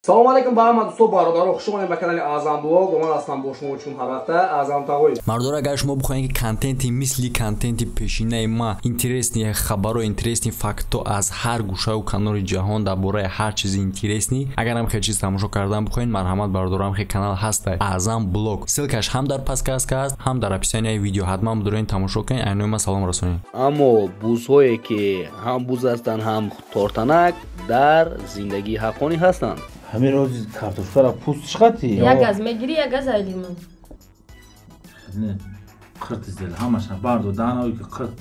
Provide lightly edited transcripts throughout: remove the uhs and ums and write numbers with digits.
Салом алейкум ба ҳама дӯстон бародарон, хуш омадед ба канали Аъзам блог. Ман ҳастам бо шумо чун ҳавақта Аъзам Тағои. Мардор, агар шумо бихоҳед ки контенти мисли контенти пешинаи ма, интересни хабаро, интересни факто аз ҳар гӯшаву канори ҷаҳон дар бораи ҳар чизи интересни, агар ҳам хел чиз тамошо кардан бихоҳед, марҳамат бародарам, хел канал ҳаста Аъзам блог. Ссилкаш ҳам дар подкастка ҳаст, ҳам дар описанияи видео. ҳатман бидорен тамошо кунед, айнои ма салом расонед. Аммо бузҳое ки ҳам буз ҳастанд, ҳам тортанак дар зиндагии ҳаққонӣ ҳастанд. Hamir rozi kartoshkara pust chiqadi. Ya gaz megiri ya gaz aylayman. Ne? Qırt izledi. Hamasha bardo danoy ki qırt.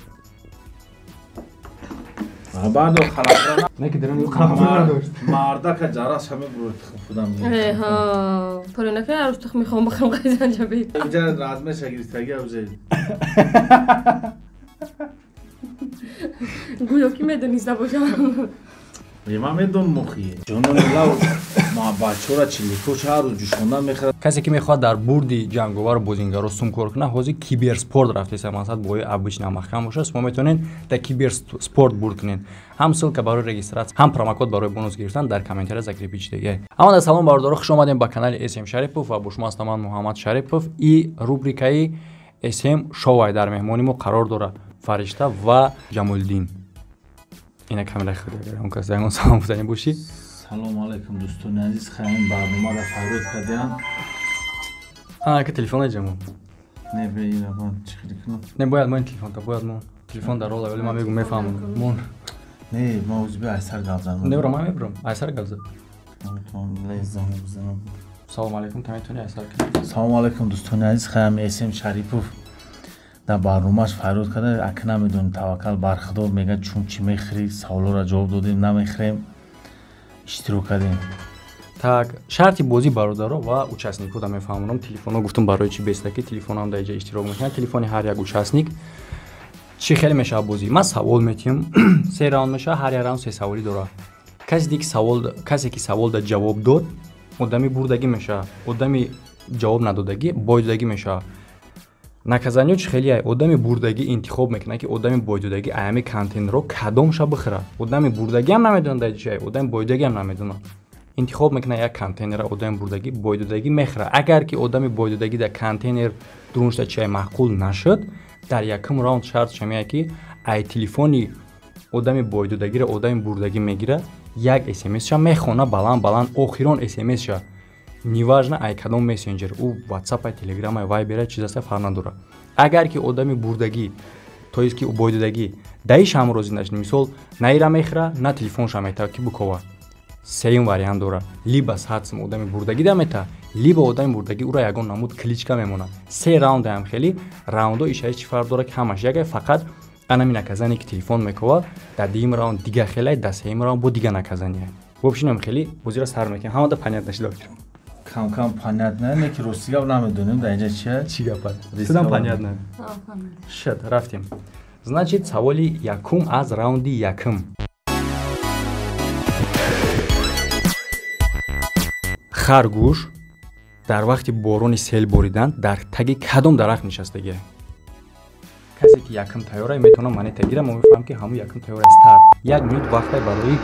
Bardo xalaqrana. Ne kidirin yo'q qilib Marda ka jaras hame buro tıxfudan. Ha, polona ka arush tıx میخوام بخرم قیزن جبی. Önce razme şagiristagi avjaydi. گویا کی میدونی زباشم. من میدونم مخیه. جنون لو ما بچه‌ها چلیکو هر روز جوشوندن میخره. Касе ки мехоҳад дар бурди ҷанговар бозингаро сумкор кунад, ҳозир киберспорт рафтеса, масалан бои обычна махкам боша, шумо метавонед дар киберспорт бурд кунед. Ҳам ссилка барои регистратсия, ҳам промокод барои бонус гирифтан дар комментария закрепичтеги. Аммо салом бардоро, хуш омадем ба канали SM Шарипов ва бо шумо ҳастам ман Муҳаммад Шарипов. И рубрикаи SM Шоу дар меҳмони мо қарор дорад Фаришта ва Ҷамолиддин. Ина камера худо он кас дагон салом гуфтани боши. Салом алейкум дӯстони азиз, хаем барномаро файрод кардем. Ка телефон ҷамо. Не беира ман чихри кунам. Не бояд ман телефонта, бояд ман телефон дар рола, вале ман мегум мефаҳмам. Мон. Не, ма узби айсар гавзан. Не бро, ман мебрам. Айсар гавза. Лезам бизанам. Салом алейкум, та метавони айсар кунӣ. Салом алейкум дӯстони азиз, хаем SM Шарипов дар барномааш файрод карда. Ака намедонем таваккал бар Худо, мега чун чӣ мехӯрӣ, саволоро ҷавоб додем, намехӯрем. Иштирок кардем. Так, шарти бозӣ бародаро ва участникҳо да мефаҳмонам. Телефонҳо гуфтам барои чӣ бестаки телефонам дар иҷа иштирок мекунад. Телефони ҳар як участник чӣ хеле мешавад бозӣ. Ман савол метиҳам. 3 раунд мешавад, ҳар як раунд 3 саволӣ дорад. Касе ки савол да ҷавоб дод, одами бурдагӣ мешавад. Одами ҷавоб надодагӣ бойдодагӣ мешавад. Наказаниё чӣ хеле ай, одами бурдагӣ интихоб мекунад ки одами бойдодагӣ аями контентро кадомша бихӯрад. Одами бурдагӣ ҳам намедонад дар чӣ ай, одами бойдодагӣ ҳам намедонад. Интихоб мекунад як контейнера, одами бурдагӣ бойдодагӣ мехӯрад. Агар ки одами бойдодагӣ дар контейнер дуруншда чӣ ай маъқул нашуд, дар якум раунд шарт шамия ки ай телефони одами бойдодагиро одами бурдагӣ мегирад, як SMS-ша мехона баланд охирон SMS-ша. Неважно ай кадом мессенҷер, у WhatsApp, Telegram, Viber чиз аст фарқ надорад. Агар ки одами бурдагӣ тоест ки бойдодагӣ даиш ҳам розӣ нашуд, мисол наира мехӯра, на телефонша метав ки букова. Сеюм вариант дорад. Либо сатсм одами бурдагӣ да мета, либо одами бурдагӣ ура ягон намуд кличка мемонад. 3 раунд ҳам хеле раундо ишаи чӣ фарқ дорад ки ҳамаш ягай фақат анами наказание ки телефон мекова, дар дуюм раунд дига хеле, дар сеюм раунд бо дига наказание. Вообщем хеле бозиро сар мекунем. Ҳамада понятно шуд. Кам понятно, не ки ростига намедонем дар инҷа чия? Чӣ гапа? Сидам понятно. Шад, рафтем. Значит, саволи якум аз раунди якум. Харгӯш дар вақти борони сел боридан дар таги кадом дарахт нишастагӣ? Касе ки якум тайёра метавонам мани тагира, мо мефаҳмем ки ҳамун якум тайёра старт. 1 минут вақтай барои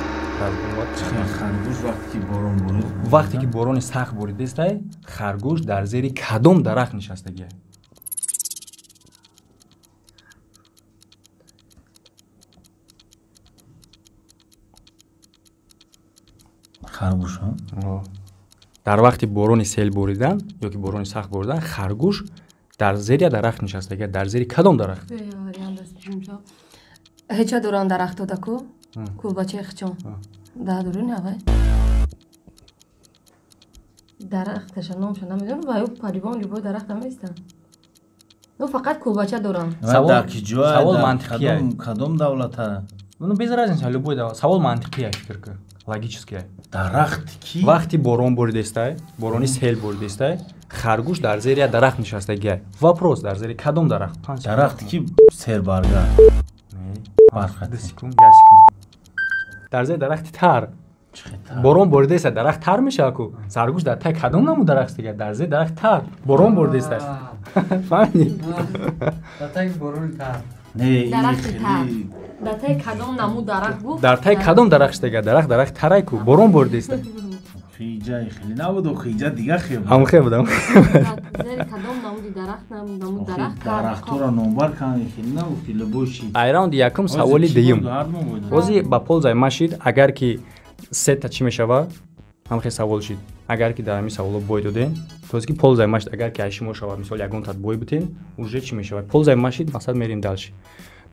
харгӯш вақте ки борон борид. Вақте ки борони сахт боридестай, харгӯш дар зери кадом дарахт нишастагӣ? Харгӯш дар вақти борони сел боридан ё ки борони сахт боридан, харгӯш дар зери дарахт нишастагӣ. Дар зери кадом дарахт? Ҳеча доран дарахт додаку? Кулбачаи хичон. Да дурин авай. Дарахташа номша намедонам, ва падивон любой дарахт ҳам ҳастанд. Ну фақат кулбача дорам. Савол мантиқи. Кадом давлата? Ну без разницы, любой давлат. Савол мантиқи фикр кун. Логически. Дарахти ки вақти борон боридестай, борони сел боридестай, харгӯш дар зери дарахт нишастагӣ. Вопрос дар зери кадом дарахт? Дарахти ки сербарга. Бархат секунд. Дар зери дарахти тар. борон боридеста дарахт тар мешавад ку. Саргӯш дар тай кадом намуд дарахт дига? Дар зери дарахт тар. Борон боридеста. Фаҳмидӣ? Дар тай борони тар. Не, дарахти тар. Дар тай кадом намуд дарахт гуфт? Дар тай кадом дарахт дига? Дарахт тарай ку. Борон боридеста. خیجای خیلی نبود و خیجا دیگه خیلی بود. هم خیلی بودم. زیر کدام نمود درخت نمود درخت درختو را نمبر کنی خیلی نبود که لبوشی. رауند якум саволи дуюм. Бози ба ползай машид агар ки сета чӣ мешава? Ҳамхе савол шид. Агар ки дар ҳамин саволо бой доден, тоз ки ползай машид агар ки ҳашимо шава, мисол ягон тат бой бутен, уже чӣ мешава? Ползай машид масъал мерим далши.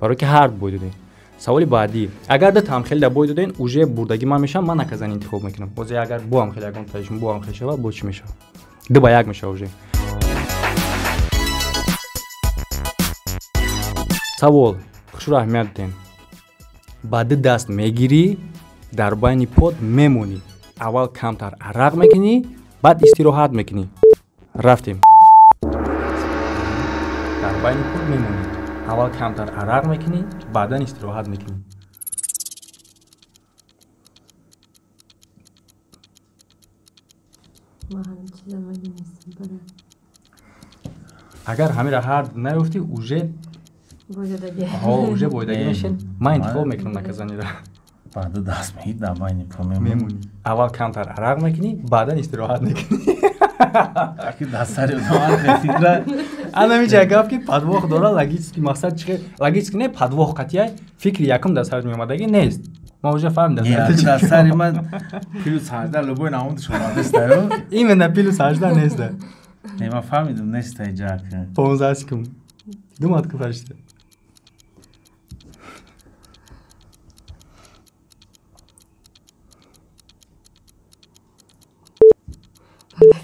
Барои ки ҳард бой доден. Саволи баъдӣ. Агар да ҳамхел да бой доден, уже бурдаги ман мешавам, ман наказан интихоб мекунам. Бози агар бо ҳамхел ягон татшум бо ҳамхел шава, бо чӣ мешава? 2-1 мешава уже. Савол. Хушро аҳамият ден. Ба ду даст мегирӣ, дар байни под мемонӣ. Аввал камтар арақ мекунӣ, баъд истироҳат мекунӣ. Рафтем. Дар байни под мемонӣ. Аввал камтар арақ мекунӣ, баъдан истироҳат мекунӣ. Агар ҳамира ҳард наёфтӣ, уже уже бойдагӣ мешин. Ман интихоб мекунам наказаниро. بعد دست میگی دمایی میمونی. اول کمتر عرق میکنی، بعدا استراحت میکنی. اگه دست سری اومد فکر انا میگه گفت که پدواخ داره لگیچسکی مقصد چیه؟ لگیچسکی نه پدواخ قطعی فکر یکم دست سرت میومدگی نیست. ما вже فهمیدم. دست سری من پیلوس 18 لبوی نمود شما دستایو. این من پیلوس 18 نیست. نه من فهمیدم نیست ایجاک. 15 سکم. دو مات کفرشته.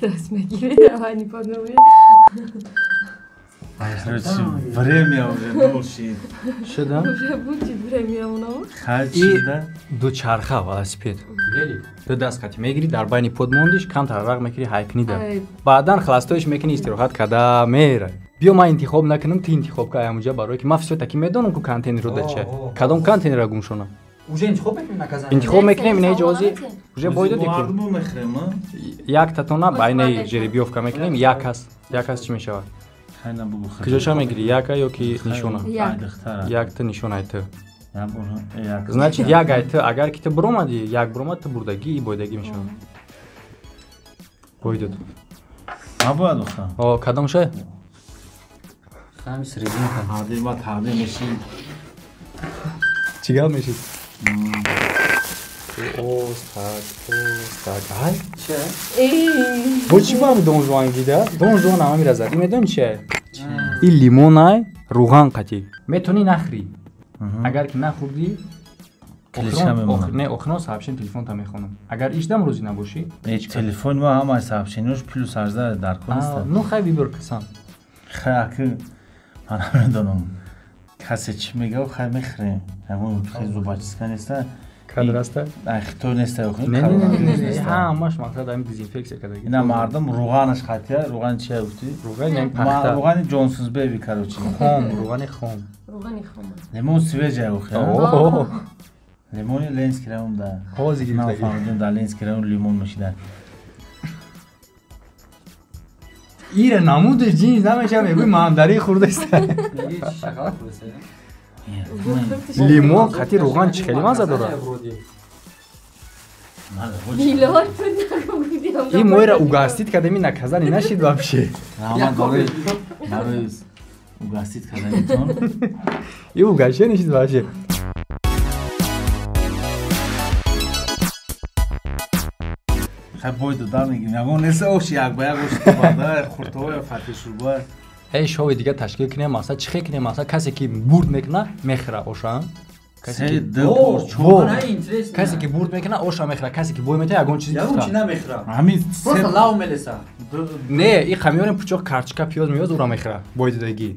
دست میگیری روانی پادنوی время уже ноши шуда уже будь время оно хачида ду чарха велосипед вели ду даст хати мегири дар байни под мондиш камтар арақ мекири хайкнида баъдан хластоиш мекини истироҳат када мера биё ман интихоб накунам ту интихоб кай амуҷа барое ки ман всё таки медонам ку контейнерро да чия кадом контейнерро гумшона уже интихоб мекунем наказание интихоб мекунем ин эҷози уже бойдоди ку мардум мехрем як татона байнаи жеребиёвка мекунем як ҳаст чӣ мешавад хайна бугу куҷоша мегири яка ёки нишона якта нишонаи ту значит як ай ту агар ки ту биромади як биромад ту бурдагӣ и бойдагӣ мешавад бойдод набояд охта о кадом шай Сами средин кан. ҳадир ва таҳдир меши чӣ гап мешид ай бо чӣ бам донжуан гида донжуан ҳама миразад и медони чия ин лимонай руған қатӣ метавонӣ нахӯрӣ агар ки нахӯрдӣ не охирон сообщение телефонта мехонам агар ишдам рӯзӣ набошӣ телефон ва ҳамаи сообщениёш плюс 18 дар кониста ну хай бибир касан хай ман намедонам касе чӣ мегав хай мехӯрем ягон хай зубачиска неста кадр аста хто неста ҳамаш мақсад ами дезинфексия кардагӣ ина мардум руғанаш хатия руғани чия гуфтӣ руғани ҷонсонс беби короче хом руғани хом лимон свежая охя лимони ленский район да ҳозир нафаҳмидем дар ленский район лимон нӯшида ире намудеш ҷинс намеша мегӯй маҳамдарӣ хӯрдаста лимон қати руған чӣ хеле маза дорад ин моира угастид кадами наказани нашид вообще угастид каданитон и угашия нишид вообще хай бойду дар мегирим ягон неса оши як ба як оши бада хуртовая фатишурба эй шови дига ташкил кунем мақсад чӣ хел кунем мақсад касе ки бурд мекуна мехӯра ошан касе ки бурд мекуна оша мехӯра касе ки бой метавад ягон чизи не и хамиёни пучоқ карчика пиёз миёз ура мехӯра бойдидагӣ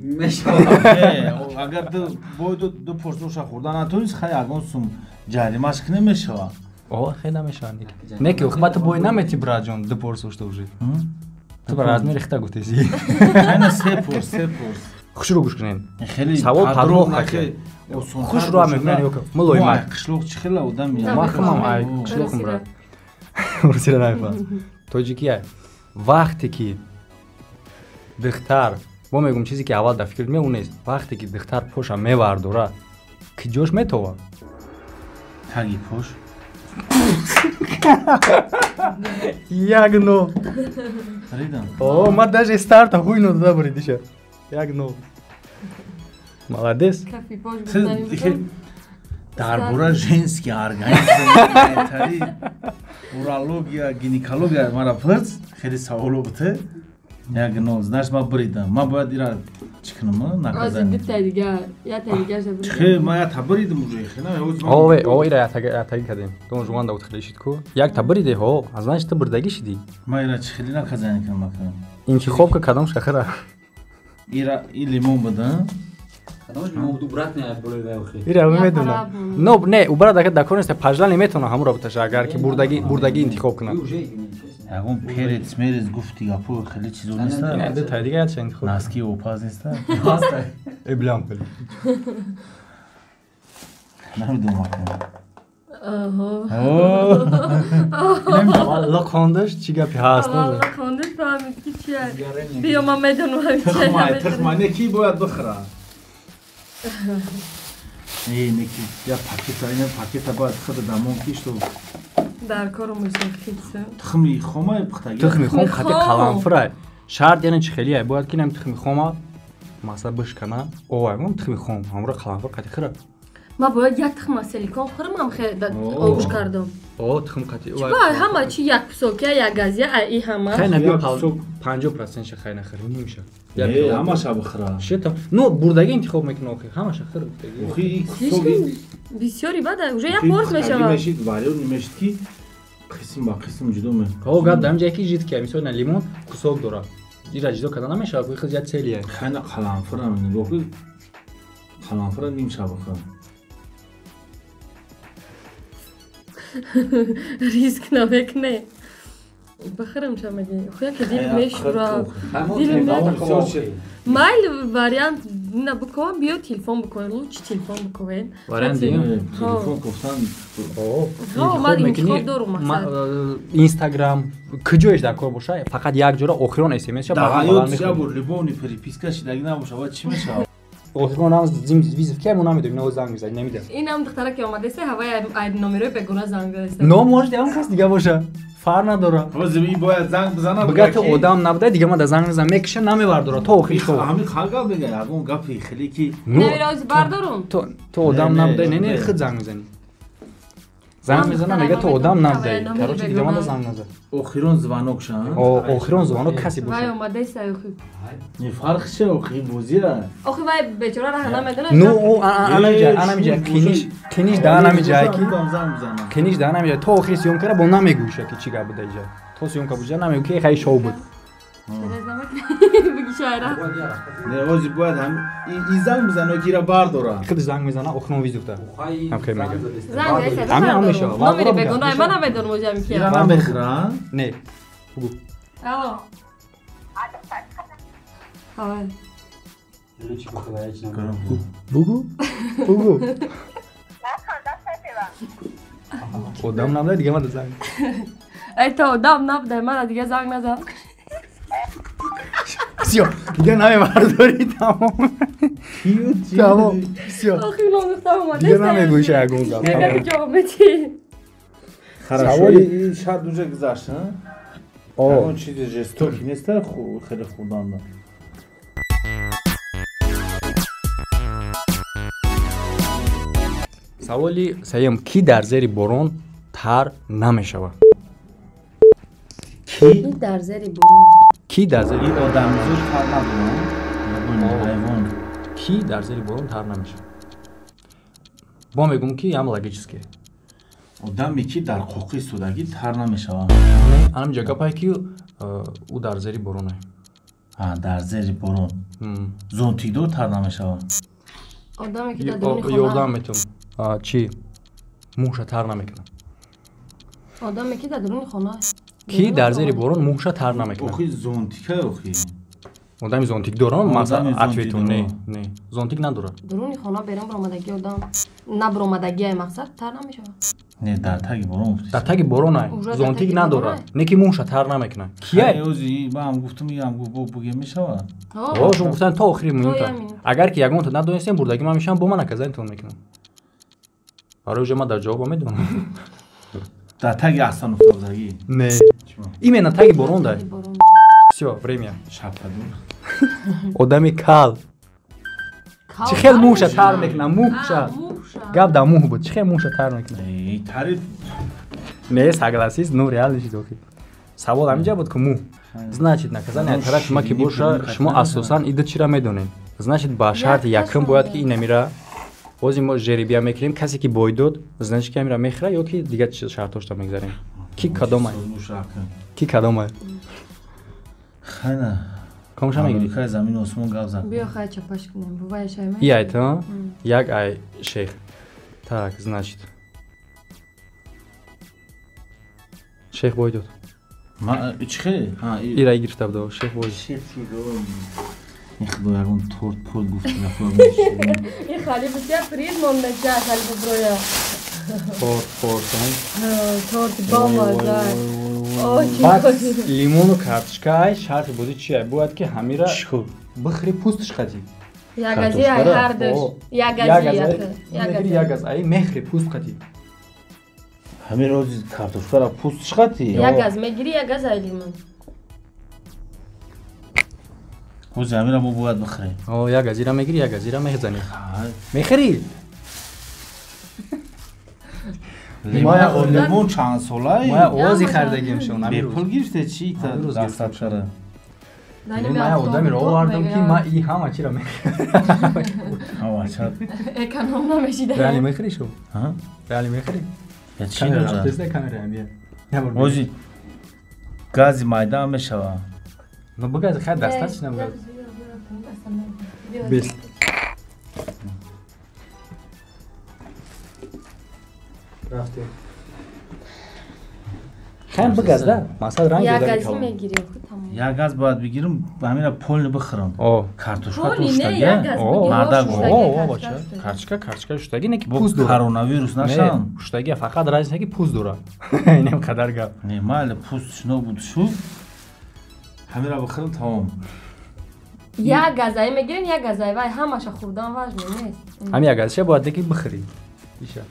агар бойду ду порсия оша хӯрда натонис хай ягон сум ҷаримаш кунем мешава хел намешавад не ки ухба ту бой намети братҷон ду порс ошта уже ту ба размери рихта гуфтеси хайна се порс хушро гӯш кунем хеле савол падроқ хушро мекунем ёка мулоимат қишлоқ чӣ хела одам махмам ай қишлоқм брат урсира нафа тоҷикия вақте ки духтар бо мегум чизе ки аввал дар фикрт меон он нест вақте ки духтар поша мевардора киҷош метова таги пош Як нол. Ридам. О, ма даже старта хуйно дада буридиша. Як нол. Молодец. Кафи пош Сен гуфтаним. дар бораи женский организм беҳтари урология, гинекология мара пурс, хеле саволо буде. Як нол, знаешь, ма буридам. Ма бояд ира чӣ кунам, Аз наказание. дитта дигар, я тадигар шаб. Чӣ, ма я табуридам уже, хина. Ове, о ира ятаги кадем. Дон жуман да утхилишит ку. Як табриде ҳо, аз знаеш та бурдаги шиди. Ма ира чӣ хеле наказание кунам акам. Интихобка кадом шахара. Ира и лимон буда. Кадомаш мовду брат не боледа охи. Ира Я медона. хараб. Но не, убара дака даконест пажла неметона ҳаму работаша агар ки бурдаги интихоб кунад. Уже Ягон перец, мерец гуфти гапо хеле чизо неста. Не, да та дига ятша интихоб. Наски опаз неста. Эблам кали. Намидум акам. Аҳо. Валла хондаш чӣ гапи ҳаст. Валла хондаш фаҳмид ки чи аст. Биё ман медонам ҳамин чи. Тахмане ки бояд бихӯра. Неки я пакета бояд хӯрда дамон ки што Дар кору мусофирсин. тухми хома пухтаги. Тухми хом Тухми хати хом. қаламфура. Шарт яъне чӣ хелия бояд ки нам тухми хома маса бишкана. Овай мом тухми хом ҳамра қаламфур қати хира. Ман бояд як тухма силикон хӯрам хеле огӯш кардам. О тухм қати. Бай ҳама чи як пусока, як газия, и ҳама. Хай наби Як 50% ша хай нахир немиша. Ҳамаша бихӯра. Шета. Ну бурдаги интихоб мекуна охир ҳамаша хир. Охи Слишком бисёри бада, уже як порс мешавад. мешид, варён мешид ки қисм ба қисм ҷудо ме. О гап дам ҷаки жид ки мисол на лимон кусок дора. Ира ҷудо кардана мешавад, ки хизят целия. Хайна қаламфура мен гохи қаламфура нимша бихӯра. Риск намекне. Бахирам чамаги. Хуя ки дил мешура. Майл вариант на буквам биё телефон бикоен. Лучи телефон бикоен. Вариант Телефон гуфтан. Ман интихоб дорум мақсад. Инстаграм куҷоеш дар кор боша, фақат як ҷора охирон SMS ша Дар бағал ҳаёт бағал я мекунад. бо любовни переписка шидаги набоша ва чӣ мешавад? Охирон ҳам зим визит ки мо намедонем, но занг мизанем, намедонем. Инам духтара ки омадеста ҳаваи ай номерои бегуна занг задаста. Но может ям кас дига боша. Фар надора. Ҳозир ин бояд занг бизанад. Бигар то одам набуда дига ма да занг мизанам, мекиша намевардора то охир шо. ҳамин халга мега ягон гапи хеле ки Намерои бардорум. То одам Не, набуда, не, не не. хид занг мизани. Занг мизанам мега то одам набуда. Короче дига ма да занг наза. охирон звонок ша. Охирон звонок каси Вай боша. омадеста охи. Не фарқ чи охи бозира. Охи вай бечора ра намедонад. Ну анамиҷа киниш да намиҷа ки занг бизанам. киниш да намиҷа то охири сиём кара бо намегӯша ки чӣ гап буда иҷа. То сиёмка буҷа намегӯ ки хай шоу буд. Биги шайра. Не ҳозир бояд ин занг бизано ки ра бардора. Хид занг мизана охирон визуфта. Окей мега. Занг эса. Ҳамин мешава. Номери бегуна ман намедонам оҷами ки. Ира намехӯра. Не. Бугу. Алло. Ҳавай. Бугу. Бугу. Одам набуда дига ма да занг. Ай то одам набуда мана дига занг назан. Всё, дига намебардори тамом. Тамом. Всё. Охи лонухтам омадеста. Дига намегӯша ягон гап. Мега ки ҷавоб медиҳӣ. Хорошо, ин шарт уже гузашт, а? О. Ягон чизи жестоки неста, хеле хурданда. Саволи сеюм ки дар зери борон тар намешавад? Ки дар зери борон. Ки дар зери ин одамзод тар набудам. Ягон ҳайвон. ки дар зери борон тар намешавад? Бо мегум ки ям логически. Одаме ки дар қоқи истодагӣ тар намешавад. Анамиҷа гапае ки ӯ дар зери борон ай. Дар зери борон. Зонтикдор тар намешавад. Одаме ки дар дуруни Ёрдам хона. метавонам. Чӣ? Мӯша тар намекунад. Одаме ки дар дуруни хона. Ки дар зери борон мӯша тар намекунад. Охи зонтика охи. Одами зонтик дорам, масалан Одами зонтик ответум не, дорам. не. Зонтик надорад. дуруни хона берам баромадаги одам. Набаромадагиай мақсад тар намешавад. Не дар таги борон гуфти. Дар таги борон ай. Уже дар Зонтик таги надорад. борон ай. Не ки мӯша тар намекунад. Кияй? Ҳозир ба ҳам гуфтум ям гуфт буге мешавад. О, шумо гуфтан то охири минута. я минута. Агар ки ягонта надонистем бурдаги ман мешавам, бо ман наказаниятон мекунам. Барои уже ман дар ҷавоба медонам. در تگ احسان افتادگی Не. Именно таги борон дай. Всё, время. шападун Одами кал. Чӣ хел муша тар мекуна, муша. Гап да муҳ буд. Чӣ хел муша тар мекуна. эй тариф Не, согласись, ну реально же дохи. Савол ҳаминҷа буд ки муҳ. Значит, наказание тарак шума ки боша, шума асосан ида чира медонед. Значит, ба шарти якум бояд ки ина мира. Бози мо жеребия мекунем, касе ки бой дод, значит ки амира мехира ё ки дигар шартошта мегзарем. Ки кадомай? Ки кадомай? хайна Комуша мегири? амрикаи замин осмон гап зад Биё хай чапаш кунем. Бувай шаймай. И айта, як ай шейх. Так, значит. Шейх бой дод. ма чихе ха Ира гирифта буд, шейх бой. ихдо ягон торт пол гуфт нафар И хали бутя Фридман неча хали буброя. Форсан. Торт бама да. Баъд Очень. лимону карточка ай шарти буди чи ай бояд ки ҳамира бихри пустиш хати. Ягази ай ҳардош. Ягази Ягази ягаз ай мехри пуст хати. ҳамин рози картошкара пуст чиқати Ягаз мегири ягаз ай лимон. ҳози ҳамира мо бояд бихарем О, ягазира мегири, ягазира мехзани. Мехри. лимон чанд солаи Моя овози хардагим шон. бепул гирифте чи та Амирӯз дастатара Моя одамиро овардам ки ма и ҳама чира мехри. ҳавачад Эконом намешида. Реали мехри шо? ҳа Реали мехри? я чи Камера наҷа теста камера ам бия. ҳози гази майда ҳам мешава Но богаз хай достаточно было. Без. Рафте. Хай богаз да. Масал ранг Ягази мегири. Тамом. як газ бояд бигирам ҳамира полни бихӯрам О. картошка Поли не тоштаги ягаз бигир. марда О, бача. Карточка штаги не ки бо пуст дора. коронавирус нашам Не, штаги фақат разница ки пуст дора. Инем қадар гап. не майли пуст шино буд шу ҳамира бихӯрам тамом Ягаз ай мегирин ягаз ай вай ҳамаша хурдан важно нест. Ҳам ягазша бояд ки бихӯри. Иша.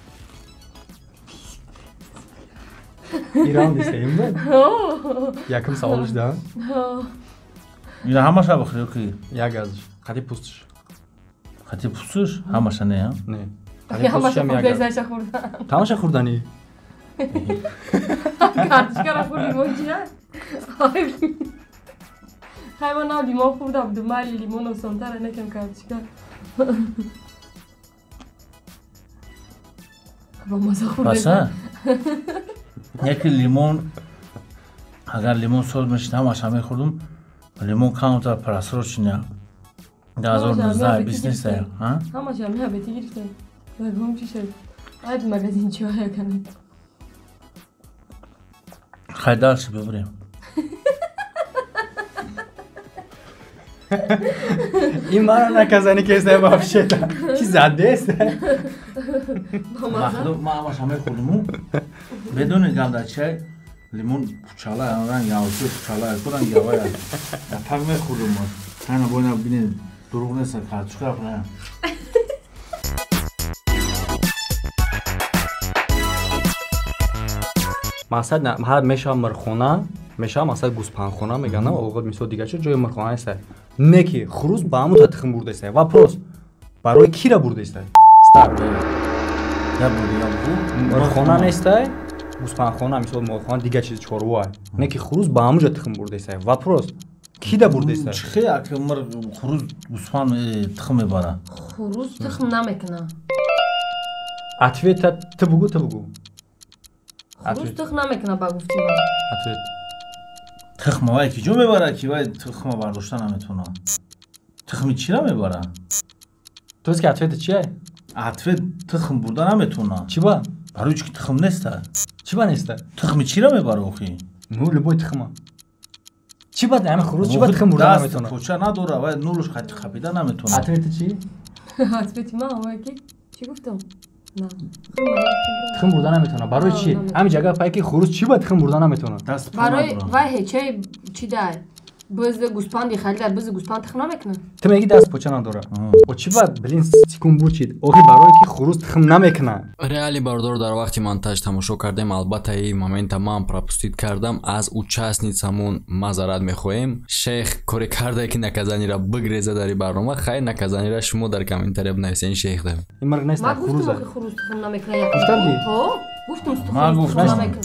Иран дистаем да? Яким саволш да? ина ҳамаша бихӯри ки Ягаз. Хати пустш. хати пустуш ҳамаша не а Не. Хати пустш Ҳамаша ҳам ягаз. хурдезаша хурдан. Тамаша хурдани. Карточкара хур лимон чия? Хай ман нав лимон хурда буду мали лимон осонтара некем карточка. Ба маза хурдеза. паса яке лимон агар лимон соз мешид ҳамаша мехӯрдум лимон камтар парасрочиня 2019 бизнеса а Ҳамаша меҳабети гирифтем. Вайгум чи шад? Айд магазин чиҳо яканед. хайдарши бибурем Ин мара наказани кеста вообще-то. Ки задест. Ба маза. ма ҳамаша мехӯрдуму бедуни гап дар чай лимон пучала ранг явши пучала кудан явая я так мехӯрдум хайна боина бинед дурӯғ неста картошка кунам Масад ҳар меша мирхона, меша масад гӯспанхона меган, оғод мисол дигар чӣ ҷои мирхона аст. Не ки хурӯз ба ҳамун татхим бурдаст. Вопрос. Барои кира бурдаст? Старт. я буду Мирхона нест. Гӯспанхона мисол молхона дигар чиз чорва. Не ки хурӯз ба ҳамун ҷо татхим бурдаст. Вопрос. Кида бурдаст? чихе як мир хурӯз гӯспан тхм мебара Хурӯз тхм намекуна. Ответа ты бугу, ты бугу. Хурӯз тхм намекуна ба гуфти ман. Ответ. тхма вай ки ҷо мебара ки вай тхма бардошта наметавона тхми чира мебара То есть ки ответа чи ай? атвет тхм бурда наметавона Чи ба? барои чи ки тхм неста Чи ба неста? тхми чира мебара охи Ну, любой тхма. Чи ба ҳамин хурӯз чи ба тхм бурда наметавона? поча надора вай нурш хати хапида наметавона Ответа чи? Ответи ман ҳамаи ки чӣ гуфтам? На. Тхм бурда наметавона. Барои чи? Ҳамин ҷага пай ки хурӯз чи ба тхм бурда наметавона? даст Барои вай ҳечаи чӣ дай? Biz guspan diye biz guspan tıxna mekne. تو میگی دست پاچه نداره و چی باید بلین سیکون بوچید آخی برای که خروس تخم نمیکنه реалии бардор дар вақти монтаж тамошо кардем албатта ин момента ман пропустит кардам аз участницамон мазарат мехоҳем шейх коре карда ки наказаниро бигреза дар ин барнома хайр наказаниро шумо дар комментария бинависед шейх дем این مرگ نیست ما خروزه گفتم خروس تخم نمیکنه. گفتم دی؟ گفتم ما خروس گفتم. تخم نمیکنه.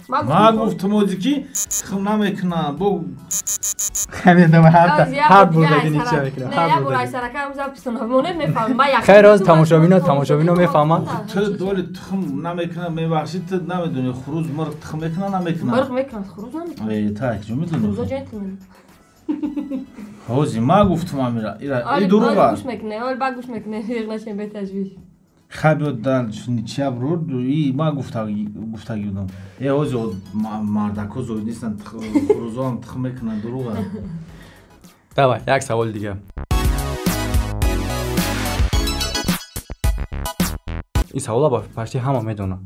ما گفتم اوزیکی تخم نمیکنه بو همین دم هر برده دینی چه میکنه نه یا برای سرکم زب پستونمونه میفهم ما یک خیر از تماشابینا میفهمن تو دولی تخم نمیکنه میبخشی تو نمیدونی خروز مرغ تخم میکنه نمیکنه مرغ میکنه خروس نمیکنه. ای تاک جو خروزا میدونی جنتلمن. اوزی ما گفتم امیرا ای دروغه گوش میکنه. اول با گوش میکنه. هیچ نشین به تجویز. خب دال شنی چی برود ای ما گفتگی بودم ای اوزی مردکو زود نیستن خروزا هم تخم میکنن دروغه давай یک سوال دیگه این سوالا با پشتی همه میدونه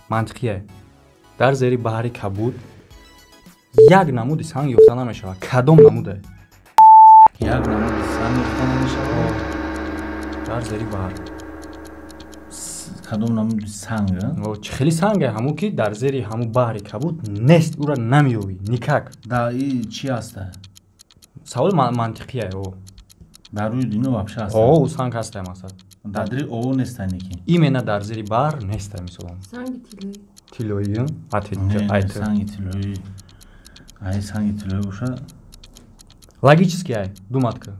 منطقیه در زیر بحر کبود یک نمود سنگ یافته نمیشه کدام نموده یک نمود سنگ یافته نمیشه در زیر بحر کدام نمود سنگ خیلی سنگه همون که در زیر همون بحر کبود نیست او را نمیوی نیکک در ای چی هسته سوال منطقیه او در روی دینو وابشه هسته او سنگ هسته مثلا در دری او نیستن یکی ایمنه در زیر بحر نیسته مثلا سنگ تیلوی. تیلویی نه айт سنگ تلوی ای سنگ تلوی باشه логически ай думатка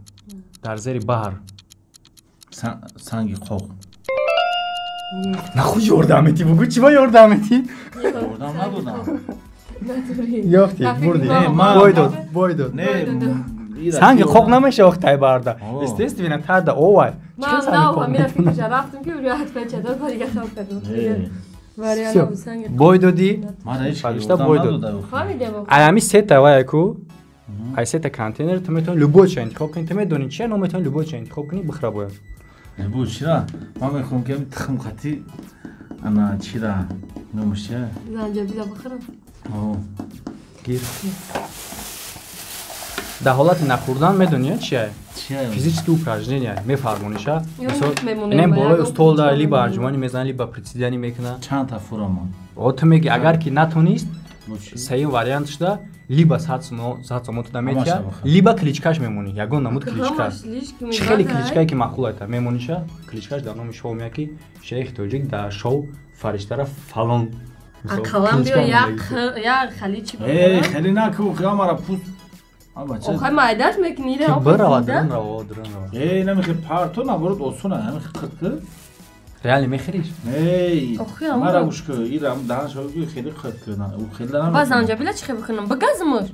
در زیر بحر سنگ خوک نخو یاردمتی بگو چی با یاردمتی بردم ندادم یافتی بردی نه، من- بای داد نه سنگ خوک نمیشه وقتی برده آه. استیست بینم ترده اوای من نه میرم فکرش رفتم که راحت پیچه دار باید خب کردم. ولی الان سنگ. بای دادی ما را هیچ فرشته بردم باید داد. ندادم فهمیدم. امی سه تا وای کو ای سه تا کانتینر تو میتونی لوبو چه انتخاب کنی تو میدونی چه نو میتونی لوبو چه انتخاب کنی بخره باید بود چرا ما میخوام که تخم خطی انا چرا نمیشه زنجبیل بخورم. گیر در حالت نخوردن میدونی چیه چیه فیزیکی упражнение میفرمونیشه میمونه. اینم بالای استول داره لیبا ارجمانی میزنه لیبا پریسیدنی میکنه چند تا فورمون او تو میگی اگر که نتونیست بوچی سیم وریانتش ده لیبا ساعت تو همش نمیتیا بخور. لیبا کلیچکاش میمونی یگون نمود کلیچکا کلیچکا. خیلی کلیچکایی که مخلوقه میمونیشه کلیچکاش در نام شو میکی شیخ توجیک در شو فرشته را فلان اکلم بیا یا خلیچی ای بخورم. خیلی نکو خیام را پوست آبا چه آخه معدت میکنی ره. برا درن را ای نمیخی پارتو نبرد اصونه نمیخی قد ریالی میخریش ای آخه هم مرا رو. گوش که ایرم دهن شو خیلی قد کردن او خیلی نمیخی با زنجبیل چی خیلی بکنم بگذمش.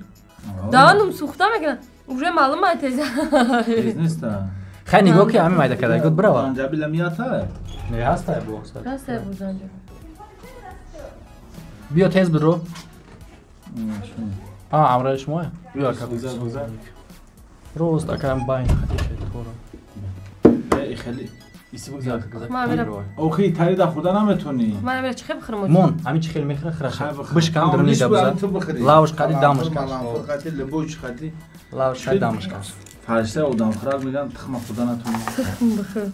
دانم سوخته میکنم. اونجا معلوم های تیزه. چیز نیست خیلی نگاه که همین مایده کده گفت برا زنجبیل میاته نه هسته بوست راسته بود زنجبیل. بیا تیز برو امرای شما بیا روز دکرم باین خطیشه تو ای خیلی ایسی بگذار من میرم. او خیلی تری در خدا نمیتونی من میرم چی خیلی بخورم. مون همین چی خیلی میخره خرشه بش کم درونی نیش دبزه برم تو بخری لاوش قدی دامش کن ملانفور قدی لبوش قدی لاوش قدی دامش کن فرشته او دام خراب میگن تخم خدا نتونی بخورم.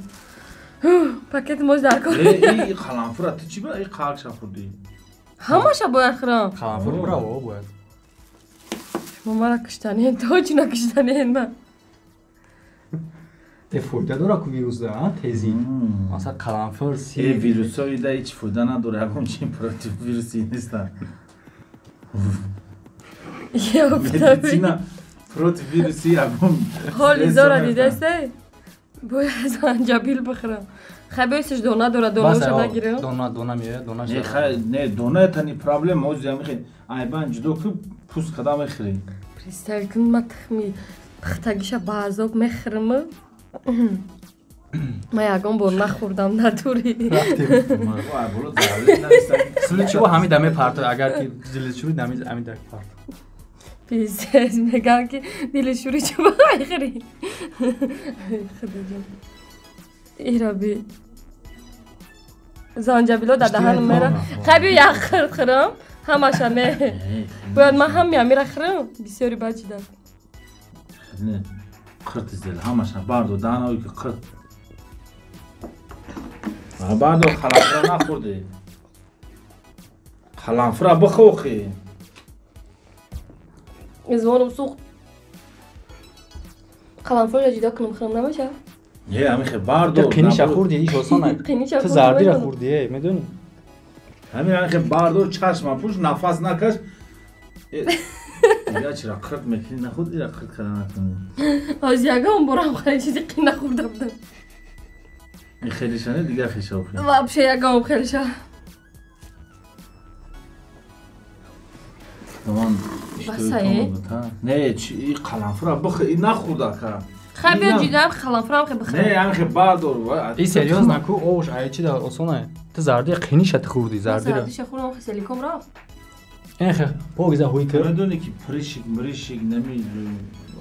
پاکت موز در کن. ای خلانفور تو چی با ای قاق شفردی همش باید خورم. خلافور براو باید ماما کشتنی تو چی نکشتنی من. ته فویده داره که ویروس داره تیزی مثلا خلافور ای سی ویروس های ده هیچ فایده نداره اگه چین پروتئین ویروسی نیستن یه افتادی. مدیسینا پروتئین ویروسی اگه حالی زورا دیده سه. باید زنجبیل بخورم. خبرش دونه داره دونه شده گیرم. دونا میه دونا نه شده خیلی نه دونه تنی پرابلم موضوعی میخواد ایبان جدو که پوست کدام میخری پریستر کن ما تخمی بختگیش بازوب میخورم. ما یکم بر نخوردم ندوری. وای بولو داره نمیستن سلی چی با همین دمه پرتو اگر که جلد شوی دمی همین در پرتو پیستر میگن که دلشوری چه با میخوری. خدا جان. ایرا بی. زنجبیل در دهنم میره. خبی یک خورم همش همه. باید من هم میرم خورم. بسیاری بچه دار. نه خرت زل همش باردو دانایی که خرت باردو خلافرا نخورده خلافرا بخوخی زمانم سوخت قلنفر را جدا کنم خرم نمیشه یه همین خیلی باردو قینیش خوردی ایش آسانه تو زردی را خوردی میدونی همین خیلی باردو چشم پوش نفس نکش یا چرا خرت میکنی نخود ایرا خرت کردن نکنی از یکم برام خیلی چیزی قین نخورده بودم این خیلی شنه دیگه خیلی شوخی و بشه یکم خیلی شه تمام بسه نه چی این قلنفر بخ این نخورده که خیلی بیا جدا قلنفر هم خیلی نه بخیر همین خیلی باردو این سریوز نکو اوش ایچی در آسانه تو زردی قینیش خوردی زردی را زردیش خورم خیلی سلیکم رفت این خیلی پاگزه هوی کرد میدونی که پریشیک نمی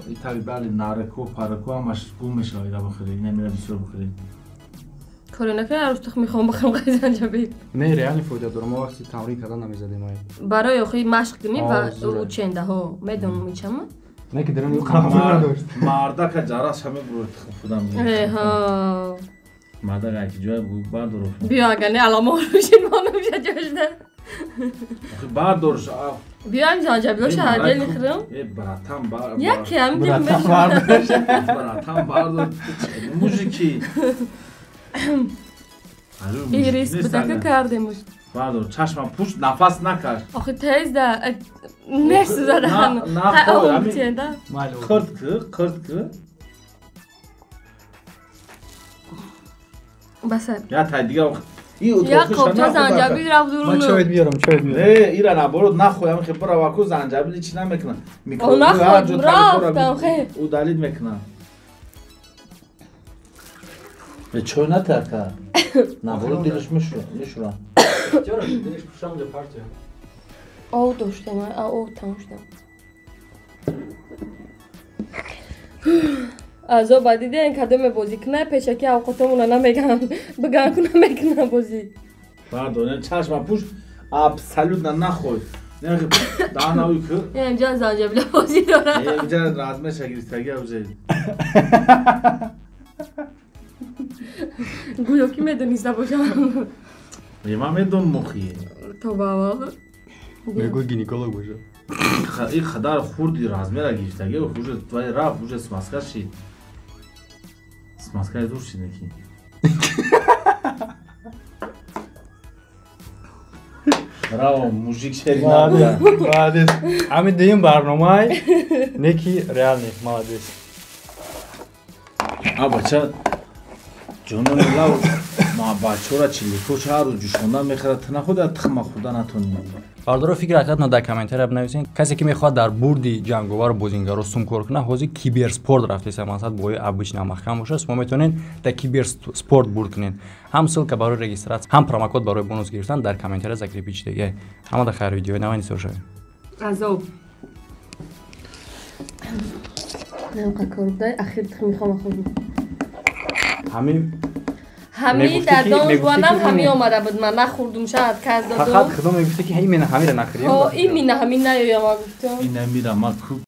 ایتالی بله نارکو پارکو همش گم میشه ایرا بخوری نمیره بسیار بخوری کاری نکنه هر روز تخم میخوام بخورم قیز زنجبیل نه ریالی فایده داره ما وقتی تمرین کردن نمیزدیم برای آخه مشق کنیم و زوره. او چنده ها میدونم میچم نه که درون قلنفر داشت مردا که جراس همه برو خودم ها مردا که جای بود باردو رو بیا اگر نه علامه روشید ما نمیشه جاشده آخه باردورش بیا این زنجبیل رو هدیه میخورم براتم بار یکی هم دیگه براتم باردور موزیکی ایریس بودکه کردیم باردور چشمم پوش نفس نکش آخه تیز ده نفس زده هنو نه اون چنده کرد که بسر یا تا دیگه این یا قبطه زنجبیل رفت من دورونو چایت بیارم نه ایرا نبرد نخویم که برای واکو زنجبیل چی نمیکنن او نخواد رفتم خیلی او دلیل میکنن به چون نترکه نبرد دیلش میشورن چرا دلش پوشم جا پارتیا او داشتم او تماشتم از او بعدی دیدن کدوم بازی کنه پیشکی اوقاتمون نمیگم بگن کنه میکنه بازی باردور چشم پوش ابسولوت نخوی نه که دانایی که اینجا زنجبیل بازی داره اینجا رازمه شگیرستگی اوزه گویا کی میدونیست باشم من میدون مخیه تو بابا میگو گینیکولوگ باشه این خدار خوردی رازمه را گیرستگی و خوشه توی رفت خوشه سماسکر شید سماسکر دور شید نکی براو موزیک شری نبوده بعدش همین دیم برنامه نکی ریال نیک مالدیس بچه جونم لاو ما بچه را چلی کوچه هر روز جوشوندن میخواد تنها خود تخم خورده نتونیم باردارو فکر کرد در کامنتر بنویسین کسی که میخواد در بردی جنگاور بوزینگا رو سومکور کنه حوزه کیبر سپورت رفته سماسات بوی ابوش نمخم باشه شما میتونین در کیبر سپورت برد کنین هم سلک برای رجیستراسیون هم پرومو برای بونوس گرفتن در کامنتر ذکر پیچ دیگه اما در خیر ویدیو نوانی سر شویم عذاب نه کارده اخیر تخم میخوام خودم همین در دانشگاهم همین آمده بود من نخوردم شاید کس دادم فقط خدا میگفته که همین را نخریم این مینه همین نه یا ما گفتم این نمیرم ما